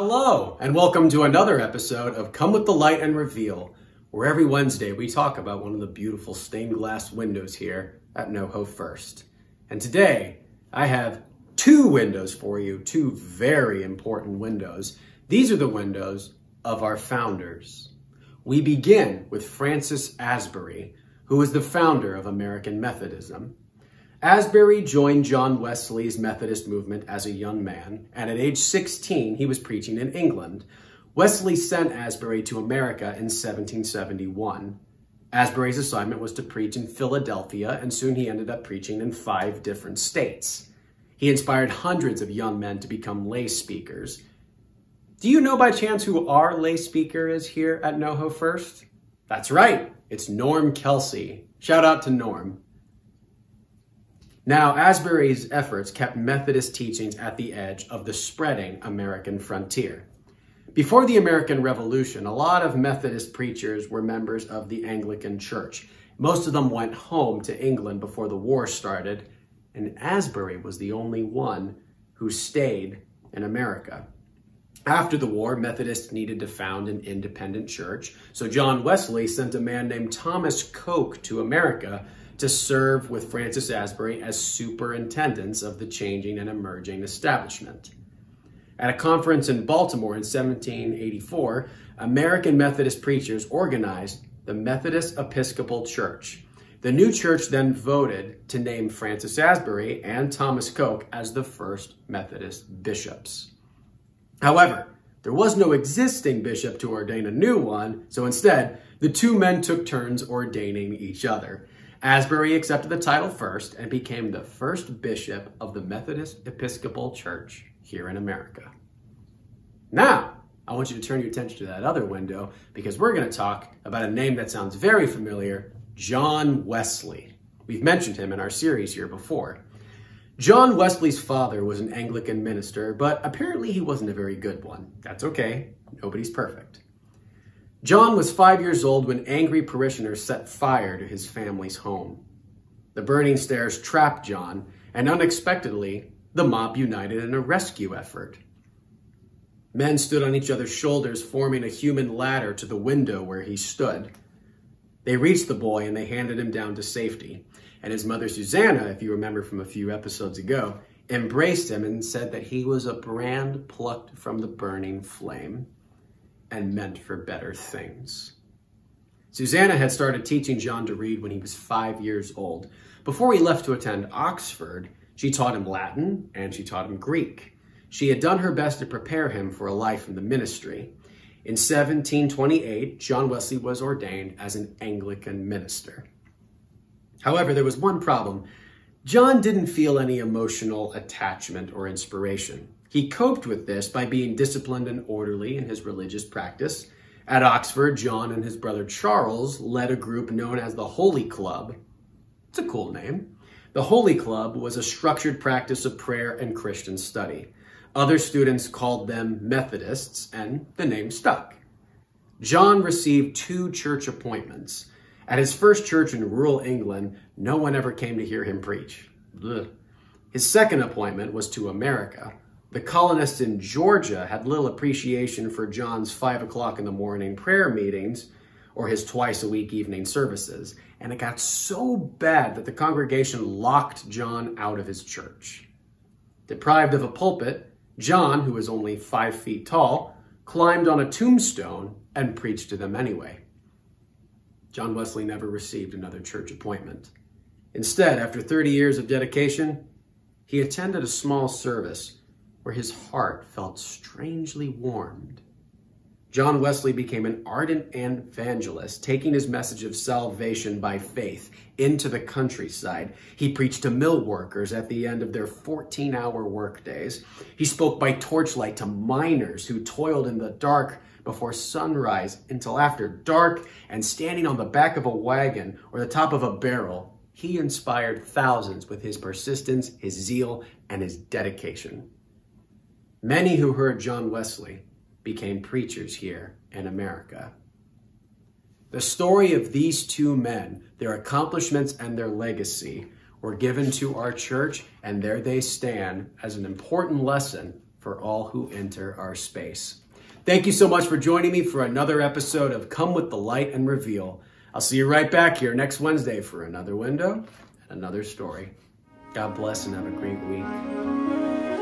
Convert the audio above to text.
Hello, and welcome to another episode of Come with the Light and Reveal, where every Wednesday we talk about one of the beautiful stained glass windows here at NoHo First. And today, I have two windows for you, two very important windows. These are the windows of our founders. We begin with Francis Asbury, who was the founder of American Methodism. Asbury joined John Wesley's Methodist movement as a young man, and at age 16, he was preaching in England. Wesley sent Asbury to America in 1771. Asbury's assignment was to preach in Philadelphia, and soon he ended up preaching in 5 different states. He inspired hundreds of young men to become lay speakers. Do you know by chance who our lay speaker is here at NoHo First? That's right, it's Norm Kelsey. Shout out to Norm. Now, Asbury's efforts kept Methodist teachings at the edge of the spreading American frontier. Before the American Revolution, a lot of Methodist preachers were members of the Anglican Church. Most of them went home to England before the war started, and Asbury was the only one who stayed in America. After the war, Methodists needed to found an independent church, so John Wesley sent a man named Thomas Coke to America to serve with Francis Asbury as superintendents of the changing and emerging establishment. At a conference in Baltimore in 1784, American Methodist preachers organized the Methodist Episcopal Church. The new church then voted to name Francis Asbury and Thomas Coke as the first Methodist bishops. However, there was no existing bishop to ordain a new one, so instead, the two men took turns ordaining each other. Asbury accepted the title first and became the first bishop of the Methodist Episcopal Church here in America. Now, I want you to turn your attention to that other window because we're going to talk about a name that sounds very familiar, John Wesley. We've mentioned him in our series here before. John Wesley's father was an Anglican minister, but apparently he wasn't a very good one. That's okay. Nobody's perfect. John was 5 years old when angry parishioners set fire to his family's home. The burning stairs trapped John, and unexpectedly, the mob united in a rescue effort. Men stood on each other's shoulders, forming a human ladder to the window where he stood. They reached the boy and they handed him down to safety. And his mother, Susanna, if you remember from a few episodes ago, embraced him and said that he was a brand plucked from the burning flame and meant for better things. Susanna had started teaching John to read when he was 5 years old. Before he left to attend Oxford, she taught him Latin and she taught him Greek. She had done her best to prepare him for a life in the ministry. In 1728, John Wesley was ordained as an Anglican minister. However, there was one problem. John didn't feel any emotional attachment or inspiration. He coped with this by being disciplined and orderly in his religious practice. At Oxford, John and his brother Charles led a group known as the Holy Club. It's a cool name. The Holy Club was a structured practice of prayer and Christian study. Other students called them Methodists, and the name stuck. John received 2 church appointments. At his first church in rural England, no one ever came to hear him preach. Ugh. His second appointment was to America. The colonists in Georgia had little appreciation for John's 5 o'clock in the morning prayer meetings or his twice-a-week evening services, and it got so bad that the congregation locked John out of his church. Deprived of a pulpit, John, who was only 5 feet tall, climbed on a tombstone and preached to them anyway. John Wesley never received another church appointment. Instead, after 30 years of dedication, he attended a small service where his heart felt strangely warmed. John Wesley became an ardent evangelist, taking his message of salvation by faith into the countryside. He preached to mill workers at the end of their 14-hour workdays. He spoke by torchlight to miners who toiled in the dark before sunrise until after dark, and standing on the back of a wagon or the top of a barrel, he inspired thousands with his persistence, his zeal, and his dedication. Many who heard John Wesley became preachers here in America. The story of these 2 men, their accomplishments and their legacy, were given to our church, and there they stand as an important lesson for all who enter our space. Thank you so much for joining me for another episode of Come with the Light and Reveal. I'll see you right back here next Wednesday for another window and another story. God bless and have a great week.